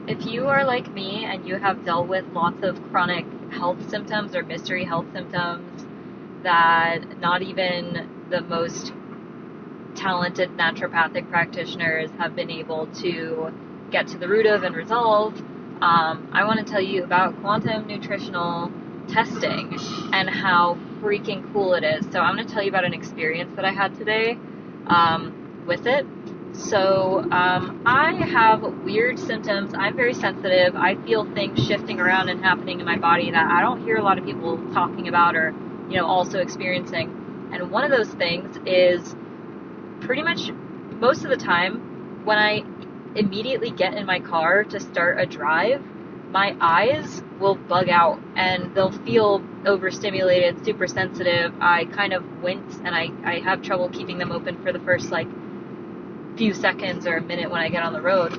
If you are like me and you have dealt with lots of chronic health symptoms or mystery health symptoms that not even the most talented naturopathic practitioners have been able to get to the root of and resolve, I want to tell you about quantum nutritional testing and how freaking cool it is. So I'm going to tell you about an experience that I had today with it. So I have weird symptoms. I'm very sensitive. I feel things shifting around and happening in my body that I don't hear a lot of people talking about or, also experiencing. And one of those things is pretty much most of the time when I immediately get in my car to start a drive, my eyes will bug out and they'll feel overstimulated, super sensitive. I kind of wince and I have trouble keeping them open for the first few seconds or a minute when I get on the road.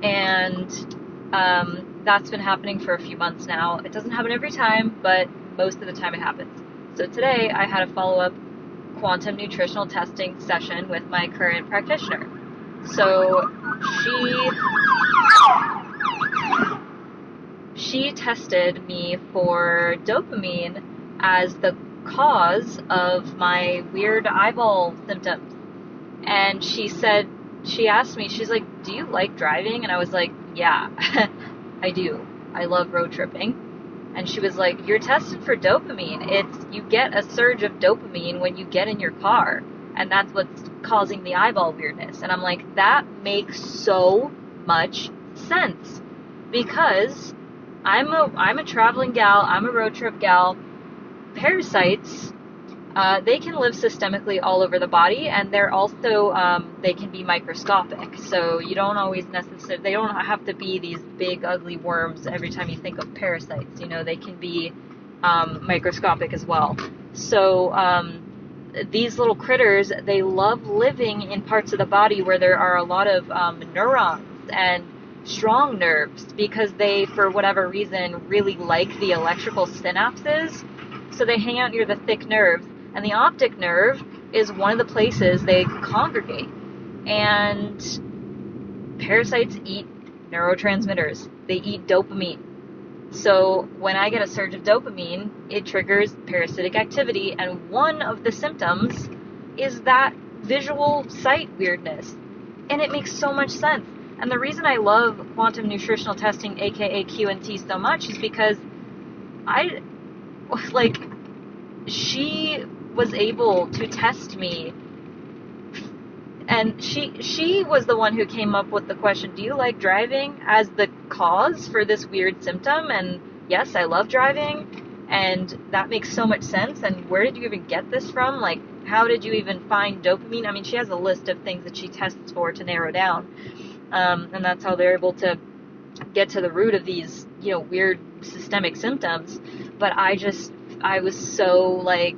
And that's been happening for a few months now. It doesn't happen every time, but most of the time it happens. So today I had a follow-up quantum nutritional testing session with my current practitioner. So she tested me for dopamine as the cause of my weird eyeball symptoms. And she asked me, she's like, do you like driving? And I was like, yeah, I do. I love road tripping. And she was like, you're tested for dopamine. You get a surge of dopamine when you get in your car. And that's what's causing the eyeball weirdness. And I'm like, that makes so much sense. Because I'm a traveling gal. I'm a road trip gal. Parasites, they can live systemically all over the body, and they're also, they can be microscopic. So you don't always necessarily, they don't have to be these big, ugly worms every time you think of parasites. They can be microscopic as well. So these little critters, they love living in parts of the body where there are a lot of neurons and strong nerves, because they, for whatever reason, really like the electrical synapses. So they hang out near the thick nerves. And the optic nerve is one of the places they congregate. And parasites eat neurotransmitters. They eat dopamine. So when I get a surge of dopamine, it triggers parasitic activity. And one of the symptoms is that visual sight weirdness. And it makes so much sense. And the reason I love quantum nutritional testing, aka QNT, so much is because she was able to test me, and she was the one who came up with the question, do you like driving, as the cause for this weird symptom. And yes, I love driving, and that makes so much sense. And where did you even get this from? How did you even find dopamine? I mean, she has a list of things that she tests for to narrow down, and that's how they're able to get to the root of these weird systemic symptoms. But I was so, I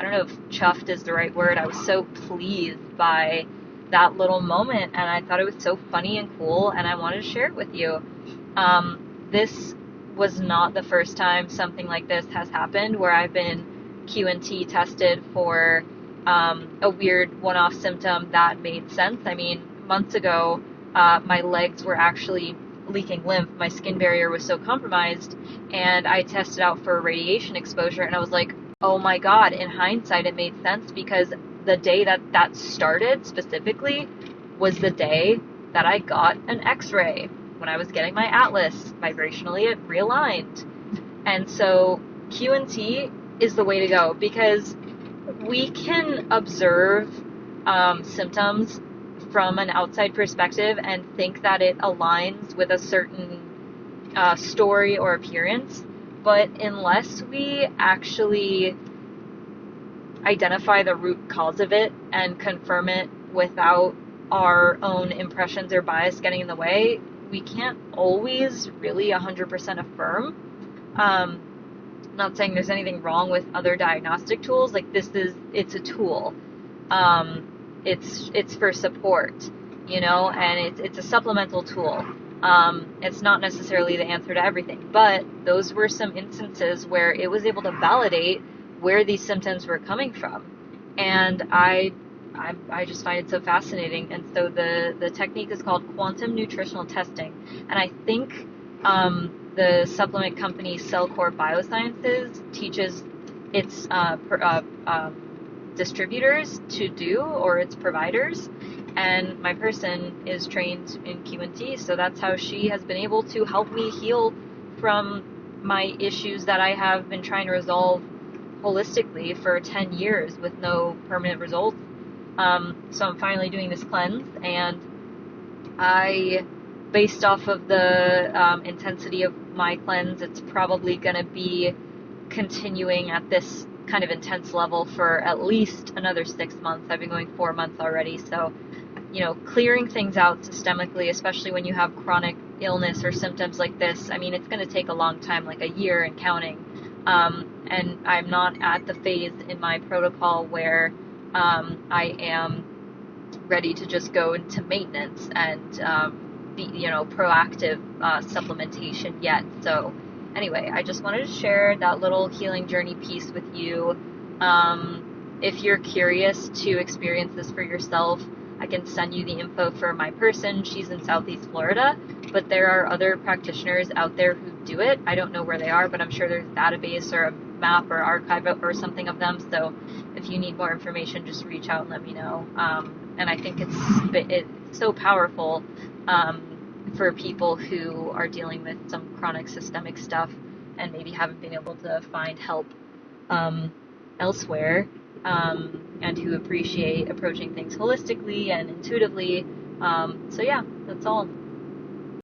don't know if chuffed is the right word. I was so pleased by that little moment, and I thought it was so funny and cool, and I wanted to share it with you. This was not the first time something like this has happened, where I've been QNT tested for a weird one-off symptom that made sense. I mean, months ago, my legs were actually leaking lymph. My skin barrier was so compromised, and I tested out for radiation exposure, and I was like, oh my god, in hindsight it made sense, because the day that started specifically was the day that I got an x-ray when I was getting my atlas. Vibrationally it realigned. And so QNT is the way to go, because we can observe symptoms from an outside perspective and think that it aligns with a certain story or appearance, but unless we actually identify the root cause of it and confirm it without our own impressions or bias getting in the way, we can't always really 100% affirm. Not saying there's anything wrong with other diagnostic tools. It's a tool. It's for support, and it's a supplemental tool. It's not necessarily the answer to everything, but those were some instances where it was able to validate where these symptoms were coming from. And I I just find it so fascinating. And so the technique is called quantum nutritional testing. And I think the supplement company Cellcore Biosciences teaches its distributors to do, or its providers. And my person is trained in Q&T, so that's how she has been able to help me heal from my issues that I have been trying to resolve holistically for 10 years with no permanent results. So I'm finally doing this cleanse, and based off of the intensity of my cleanse, it's probably going to be continuing at this kind of intense level for at least another 6 months. I've been going 4 months already, so clearing things out systemically, especially when you have chronic illness or symptoms like this, I mean, it's going to take a long time, like a year and counting. And I'm not at the phase in my protocol where I am ready to just go into maintenance and be, proactive supplementation yet. So anyway, I just wanted to share that little healing journey piece with you. If you're curious to experience this for yourself, I can send you the info for my person. She's in Southeast Florida, but there are other practitioners out there who do it. I don't know where they are, but I'm sure there's a database or a map or archive or something of them. So if you need more information, just reach out and let me know. And I think it's so powerful for people who are dealing with some chronic systemic stuff and maybe haven't been able to find help elsewhere, and who appreciate approaching things holistically and intuitively. So yeah, that's all.